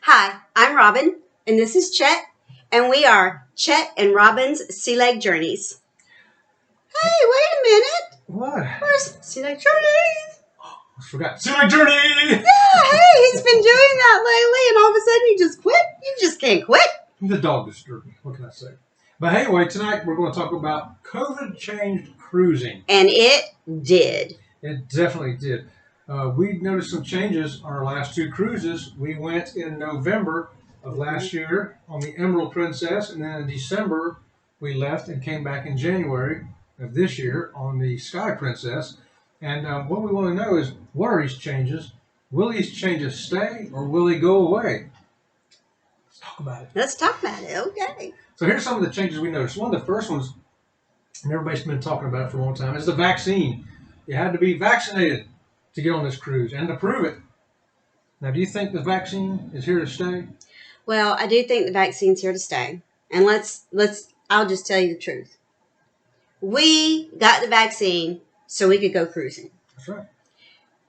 Hi, I'm Robin, and this is Chet, and we are Chet and Robin's Sea Lake Journeys. Hey, wait a minute. What? Where's Sea Lake Journeys? I forgot. Sea Lake Journey! Yeah, hey, he's been doing that lately, and all of a sudden you just quit. You just can't quit. The dog disturbed me. What can I say? But anyway, tonight we're going to talk about COVID-changed cruising. And it did. It definitely did. We noticed some changes on our last two cruises. We went in November of last year on the Emerald Princess, and then in December we left and came back in January of this year on the Sky Princess. And what we want to know is, what are these changes? Will these changes stay, or will they go away? Let's talk about it. Let's talk about it. Okay. So here's some of the changes we noticed. One of the first ones, and everybody's been talking about it for a long time, is the vaccine. You had to be vaccinated to get on this cruise and to prove it. Now, do you think the vaccine is here to stay? Well, I do think the vaccine's here to stay. And I'll just tell you the truth. We got the vaccine so we could go cruising. That's right.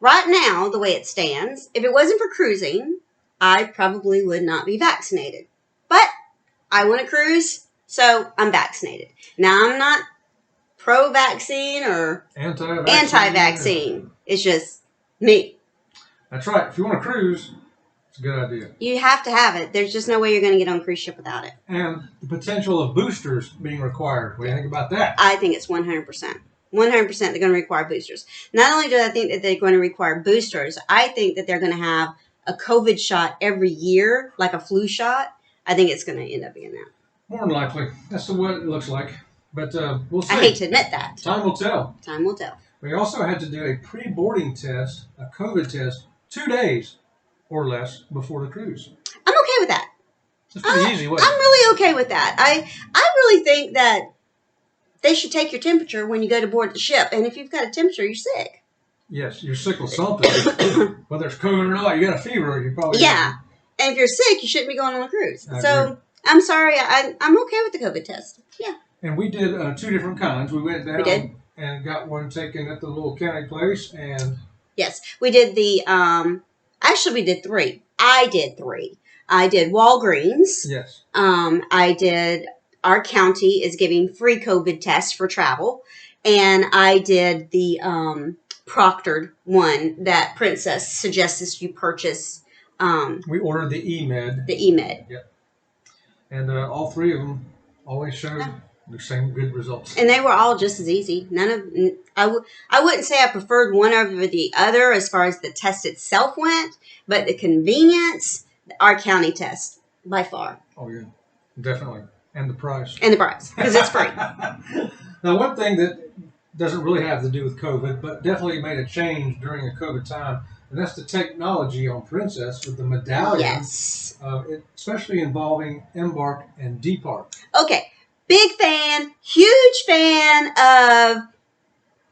Right now, the way it stands, if it wasn't for cruising, I probably would not be vaccinated. But I want to cruise, so I'm vaccinated. Now, I'm not pro-vaccine or anti-vaccine. It's just me. That's right. If you want to cruise, it's a good idea. You have to have it. There's just no way you're going to get on a cruise ship without it. And the potential of boosters being required. What do you think about that? I think it's 100%. 100% they're going to require boosters. Not only do I think that they're going to require boosters, I think that they're going to have a COVID shot every year, like a flu shot. I think it's going to end up being that. More than likely. That's what it looks like. But we'll see. I hate to admit that. Time will tell. Time will tell. We also had to do a pre-boarding test, a COVID test, 2 days or less before the cruise. I'm okay with that. It's pretty easy, wasn't it? I'm really okay with that. I really think that they should take your temperature when you go to board the ship. And if you've got a temperature, you're sick. Yes, you're sick with something. Whether it's COVID or not, you got a fever, you probably... Yeah. And if you're sick, you shouldn't be going on a cruise. I So, agree. I'm sorry. I'm okay with the COVID test. Yeah. And we did 2 different kinds. We went down We did. and got one taken at the little county place, and... Yes. We did the... Actually, we did 3. I did 3. I did Walgreens. Yes. I did... Our county is giving free COVID tests for travel. And I did the proctored one that Princess suggests you purchase. We ordered the E-Med. The E-Med. Yep. And all 3 of them always showed the same good results. And they were all just as easy. I wouldn't say I preferred one over the other as far as the test itself went, but the convenience, our county test, by far. Oh, yeah. Definitely. And the price. And the price, because it's free. Now, one thing that doesn't really have to do with COVID, but definitely made a change during the COVID time, and that's the technology on Princess with the medallion. Yes. Especially involving embark and depark. Okay. Big fan, huge fan of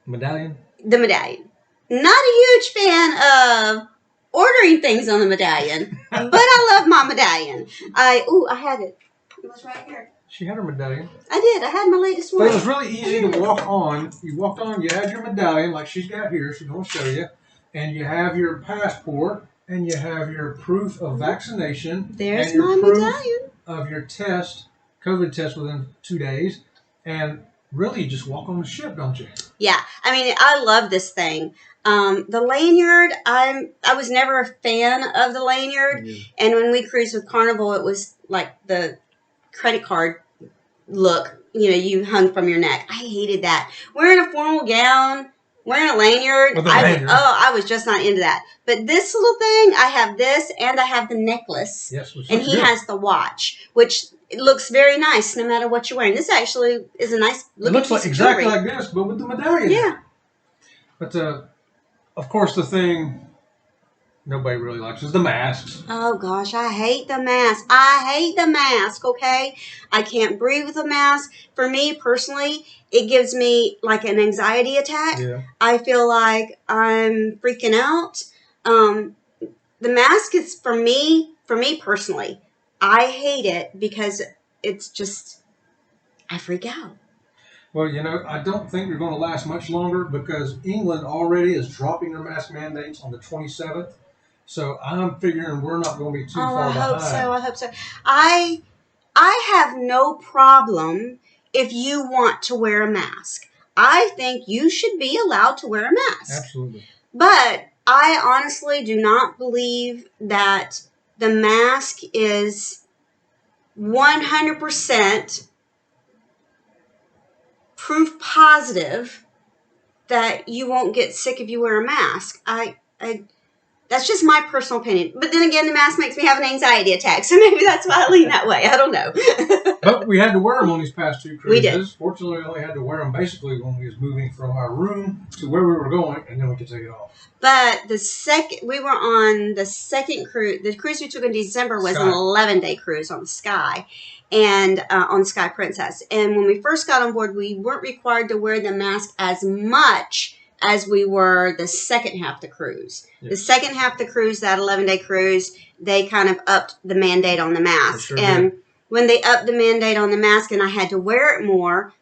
Medallion? the medallion. Not a huge fan of ordering things on the medallion, but I love my medallion. I had it. It was right here. She had her medallion. I did. I had my latest But one. it was really easy to walk on. You walked on, you had your medallion like she's got here. She's going to show you. And you have your passport, and you have your proof of vaccination. There's and your my proof medallion. of your test, COVID test within 2 days. And really, you just walk on the ship, don't you? Yeah. I mean, I love this thing. The lanyard, I was never a fan of the lanyard. Yeah. And when we cruised with Carnival, it was like the credit card look, you hung from your neck. I hated that. Wearing a formal gown, wearing a lanyard. With a lanyard. I was just not into that. But this little thing, I have this and I have the necklace. Yes. And he has the watch, which it looks very nice no matter what you're wearing. This actually is a nice looking It looks like piece of exactly jewelry. like this, but with the medallion. Yeah. But, of course, the thing nobody really likes is the masks. Oh, gosh, I hate the mask. I hate the mask, okay? I can't breathe with a mask. For me, personally, it gives me like an anxiety attack. Yeah. I feel like I'm freaking out. The mask is, for me personally, I hate it because it's just, I freak out. Well, I don't think they're going to last much longer because England already is dropping their mask mandates on the 27th. So I'm figuring we're not going to be too Oh, far I behind. hope so. I hope so. I have no problem if you want to wear a mask. I think you should be allowed to wear a mask. Absolutely. But I honestly do not believe that the mask is 100% proof positive that you won't get sick if you wear a mask. That's just my personal opinion. But then again, the mask makes me have an anxiety attack, so maybe that's why I lean that way. I don't know. But we had to wear them on these past 2 cruises. We did. Fortunately, we only had to wear them basically when we was moving from our room to where we were going, and then we could take it off. But we were on the second cruise. The cruise we took in December was an 11-day cruise on the Sky, and on Sky Princess. And when we first got on board, we weren't required to wear the mask as much as we were the second half of the cruise. Yes. The second half of the cruise, that 11-day cruise, they kind of upped the mandate on the mask. Sure and did. When they upped the mandate on the mask and I had to wear it more,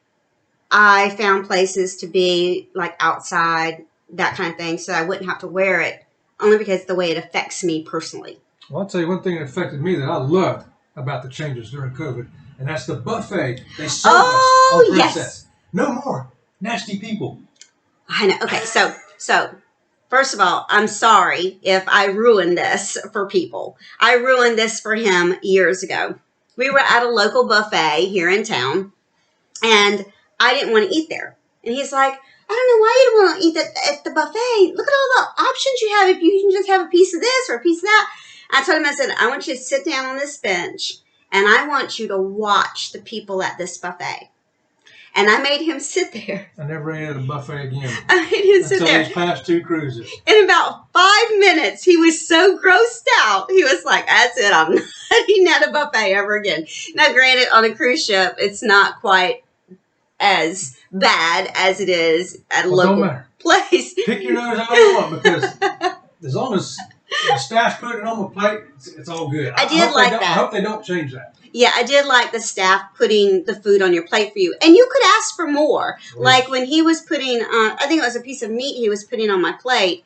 I found places to be like outside, that kind of thing, so I wouldn't have to wear it, only because of the way it affects me personally. Well, I'll tell you one thing that affected me that I loved about the changes during COVID, and that's the buffet they served us on Princess. Yes. No more nasty people. I know. Okay, so first of all, I'm sorry if I ruined this for people. I ruined this for him years ago. We were at a local buffet here in town, and I didn't want to eat there. And he's like, I don't know why you don't want to eat at the buffet. Look at all the options you have if you can just have a piece of this or a piece of that. I told him, I said, I want you to sit down on this bench, and I want you to watch the people at this buffet. And I made him sit there. I never ate at a buffet again. I made him sit there. Until these past 2 cruises. In about 5 minutes, he was so grossed out. He was like, that's it. I'm not eating at a buffet ever again. Now, granted, on a cruise ship, it's not quite as bad as it is at a local place. Pick your nose all you want, because as long as the staff put it on the plate, it's all good. I did like that. I hope they don't change that. Yeah, I did like the staff putting the food on your plate for you. And you could ask for more. Yes. Like when he was putting, I think it was a piece of meat he was putting on my plate,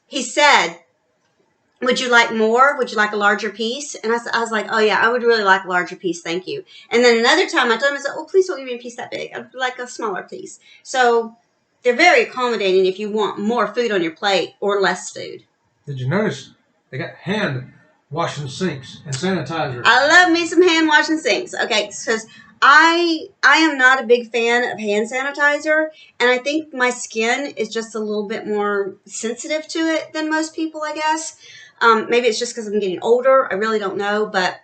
he said, would you like more? Would you like a larger piece? And I was like, oh, yeah, I would really like a larger piece. Thank you. And then another time I told him, I said, oh, please don't give me a piece that big. I'd like a smaller piece. So they're very accommodating if you want more food on your plate or less food. Did you notice they got hand washing sinks and sanitizer? I love me some hand washing sinks. Okay, because I am not a big fan of hand sanitizer, and I think my skin is just a little bit more sensitive to it than most people, I guess. Maybe it's just because I'm getting older. I really don't know, but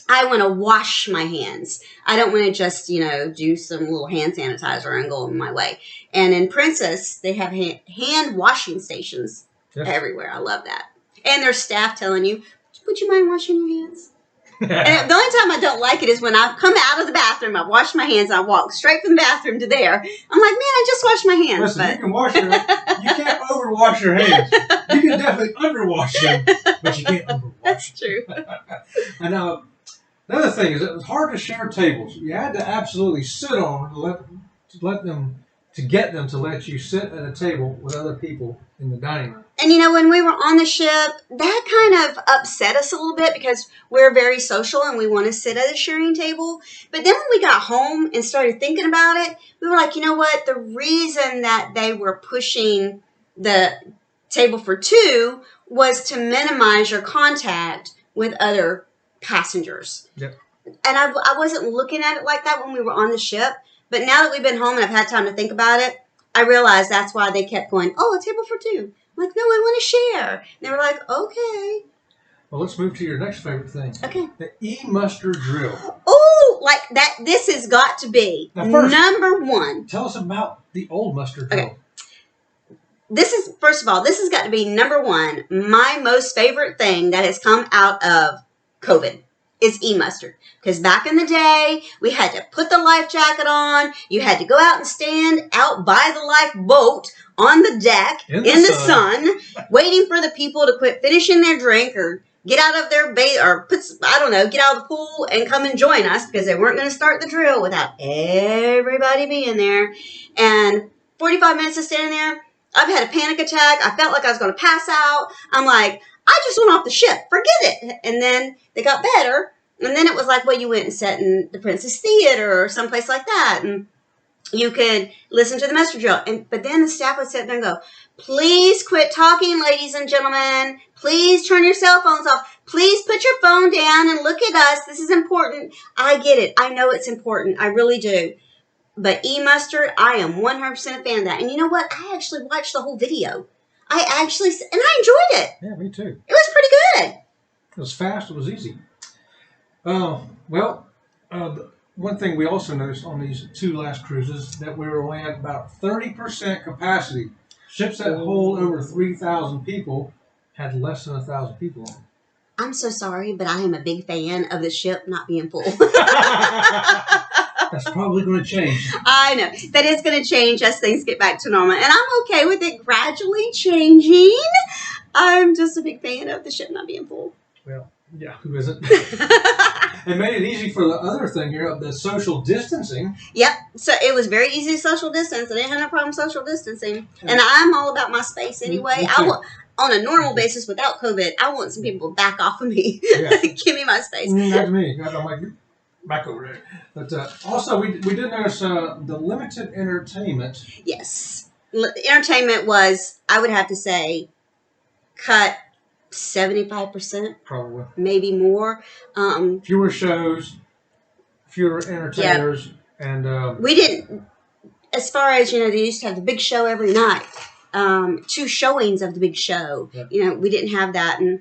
I want to wash my hands. I don't want to just, do some little hand sanitizer and go on my way. And in Princess, they have hand washing stations everywhere. I love that. And there's staff telling you, would you mind washing your hands? And the only time I don't like it is when I come out of the bathroom, I wash my hands, I walk straight from the bathroom to there. I'm like, man, I just washed my hands. Listen, you can wash your hands. You can't overwash your hands. You can definitely underwash them, but you can't overwash That's them. true. And another thing is it was hard to share tables. You had to absolutely sit on to get them to let you sit at a table with other people in the dining room. And when we were on the ship, that kind of upset us a little bit because we're very social and we want to sit at a sharing table. But then when we got home and started thinking about it, we were like, you know what? The reason that they were pushing the table for 2 was to minimize your contact with other passengers. Yep. And I wasn't looking at it like that when we were on the ship. But now that we've been home and I've had time to think about it, I realized that's why they kept going, oh, a table for 2. I'm like, no, I want to share. And they were like, okay. Well, let's move to your next favorite thing. Okay. The e-muster drill. Oh, like that. This has got to be number 1. Tell us about the old muster drill. Okay. First of all, this has got to be number 1. My most favorite thing that has come out of COVID is e-mustard. Because back in the day, we had to put the life jacket on. You had to go out and stand out by the lifeboat on the deck in the sun, waiting for the people to quit finishing their drink or get out of their get out of the pool and come and join us because they weren't going to start the drill without everybody being there. And 45 minutes of standing there, I've had a panic attack. I felt like I was going to pass out. I'm like, I just went off the ship. Forget it. And then they got better. And then it was like, well, you went and sat in the Princess Theater or someplace like that. And you could listen to the message drill. But then the staff would sit there and go, please quit talking, ladies and gentlemen. Please turn your cell phones off. Please put your phone down and look at us. This is important. I get it. I know it's important. I really do. But E-Mustard, I am 100% a fan of that. And you know what? I actually watched the whole video. And I enjoyed it. Yeah, me too. It was pretty good. It was fast. It was easy. One thing we also noticed on these 2 last cruises that we were only at about 30% capacity. Ships that hold over 3,000 people had less than 1,000 people on them. I'm so sorry, but I am a big fan of the ship not being full. That's probably going to change. I know. That is going to change as things get back to normal. And I'm okay with it gradually changing. I'm just a big fan of the ship not being full. Well, yeah, who isn't? It made it easy for the other thing here, the social distancing. Yep. So it was very easy to social distance. I didn't have no problem social distancing. And I'm all about my space anyway. On a normal basis without COVID, I want some people to back off of me. Yeah. Give me my space. That's me. I'm like, back over there. But also, we did notice the limited entertainment. Yes. Entertainment was, I would have to say, cut 75%. Probably. Maybe more. Fewer shows, fewer entertainers. Yep. And we didn't, as far as, they used to have the big show every night. 2 showings of the big show. Yep. We didn't have that. And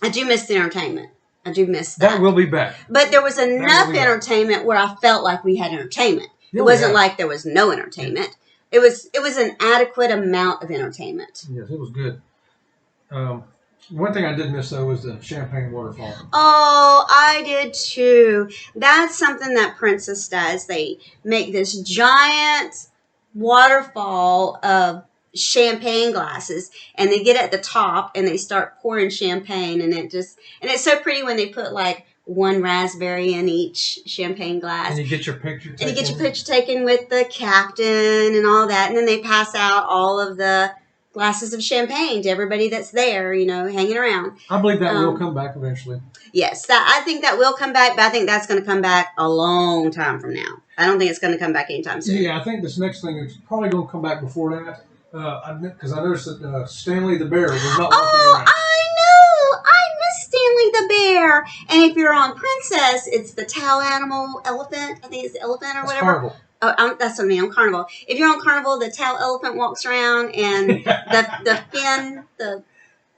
I do miss the entertainment. I do miss that. That will be back. But there was enough entertainment where I felt like we had entertainment. It wasn't like there was no entertainment. It was an adequate amount of entertainment. Yes, it was good. One thing I did miss, though, was the champagne waterfall. Oh, I did, too. That's something that Princess does. They make this giant waterfall of champagne glasses, and they get at the top, and they start pouring champagne, and it's so pretty when they put, like, 1 raspberry in each champagne glass. And you get your picture taken. With the captain and all that, and then they pass out all of the glasses of champagne to everybody that's there, hanging around. I believe that will come back eventually. Yes, I think that will come back, but I think that's going to come back a long time from now. I don't think it's going to come back anytime soon. Yeah, I think this next thing is probably going to come back before that. Because I noticed that Stanley the Bear was not walking around. I know! I miss Stanley the Bear. And if you're on Princess, it's the towel animal elephant. I think it's the elephant or whatever. Carnival. Oh, that's what I mean, on Carnival. If you're on Carnival, the towel elephant walks around, and the Finn, the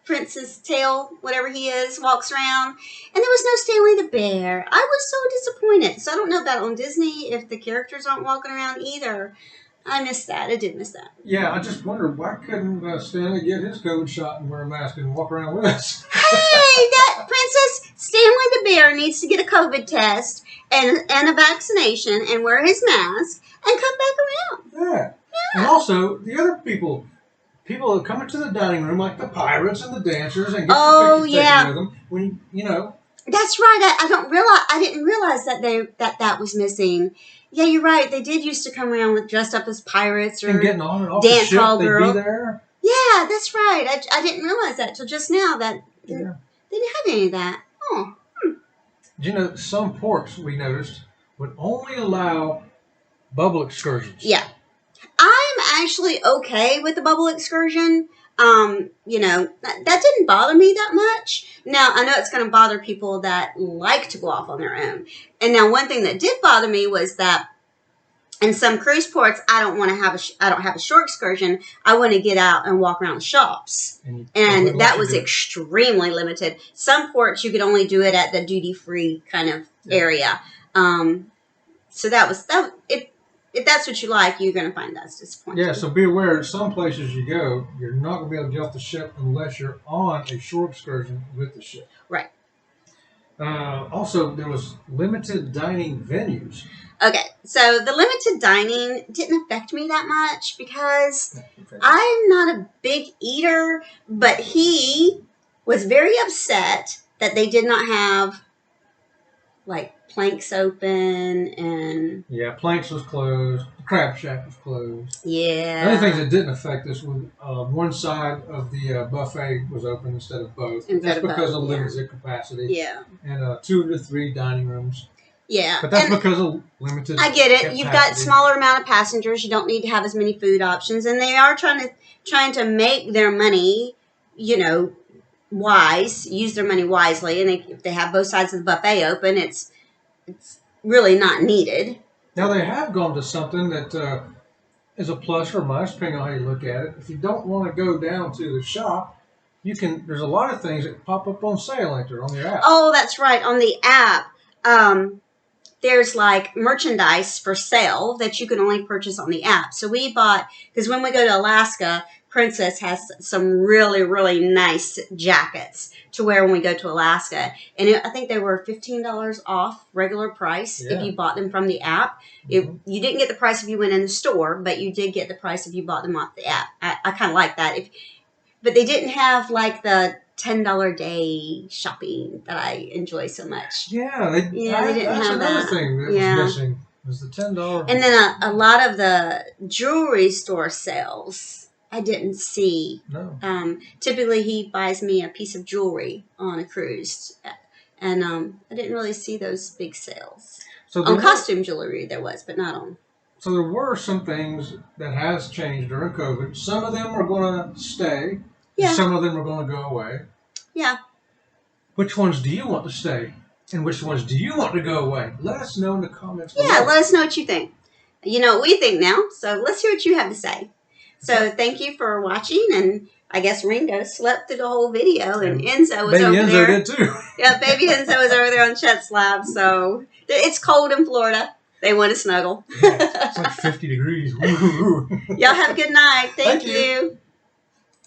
Prince's tail, whatever he is, walks around. And there was no Stanley the Bear. I was so disappointed. So I don't know about on Disney if the characters aren't walking around either. I missed that. I did miss that. Yeah, I just wondered, why couldn't Stanley get his COVID shot and wear a mask and walk around with us? Hey, that Princess Stanley the Bear needs to get a COVID test and a vaccination and wear his mask and come back around. Yeah. And also, the other people that come into the dining room, like the pirates and the dancers, and get your pictures taken with them. When That's right. I didn't realize that was missing. Yeah, you're right. They did used to come around dressed up as pirates or and getting on and off dance the ship, hall girl. They'd be there. Yeah, that's right. I didn't realize that till just now that they didn't have any of that. Oh. Some ports we noticed would only allow bubble excursions. Yeah. I'm actually okay with the bubble excursion. That didn't bother me that much. Now, I know it's going to bother people that like to go off on their own. And now one thing that did bother me was that in some cruise ports, I don't have a shore excursion. I want to get out and walk around the shops. And that was extremely limited. Some ports, you could only do it at the duty-free kind of area. So if that's what you like, you're going to find that's disappointing. Yeah, so be aware, some places you go, you're not going to be able to get off the ship unless you're on a shore excursion with the ship. Right. Also, there was limited dining venues. Okay, so the limited dining didn't affect me that much because I'm not a big eater, but he was very upset that they did not have like Planks open and Yeah, Planks was closed. The Crab Shack was closed. yeah. The other things that didn't affect us was one side of the buffet was open instead of both. But that's Instead of because of both, yeah. limited capacity. Yeah. And 2 to 3 dining rooms. Yeah. But that's and because of limited I get it. capacity. You've got smaller amount of passengers. You don't need to have as many food options, and they are trying to make their money, wise. Use their money wisely, and if they have both sides of the buffet open, it's really not needed. Now they have gone to something that is a plus or minus, depending on how you look at it. If you don't want to go down to the shop, you can. There's a lot of things that pop up on sale like they're on your app. Oh, that's right. On the app, there's like merchandise for sale that you can only purchase on the app. So we bought, because when we go to Alaska, Princess has some really, really nice jackets to wear when we go to Alaska. And I think they were $15 off regular price if you bought them from the app. You didn't get the price if you went in the store, but you did get the price if you bought them off the app. I kind of like that. But they didn't have like the $10 day shopping that I enjoy so much. Yeah, they didn't have another that. thing that was missing was the $10. And then a lot of the jewelry store sales I didn't see. No. Typically he buys me a piece of jewelry on a cruise, and I didn't really see those big sales. So on costume jewelry there was, but not on. So there were some things that has changed during COVID. Some of them are going to stay. Yeah. Some of them are going to go away. Yeah. Which ones do you want to stay? And which ones do you want to go away? Let us know in the comments below. Yeah, let us know what you think. You know what we think now, so let's hear what you have to say. So thank you for watching, and I guess Ringo slept through the whole video, and Enzo was over there. Baby Enzo did too. Yeah, baby Enzo was over there on Chet's lap, so it's cold in Florida. They want to snuggle. Yeah, it's like 50 degrees. Y'all have a good night. Thank you.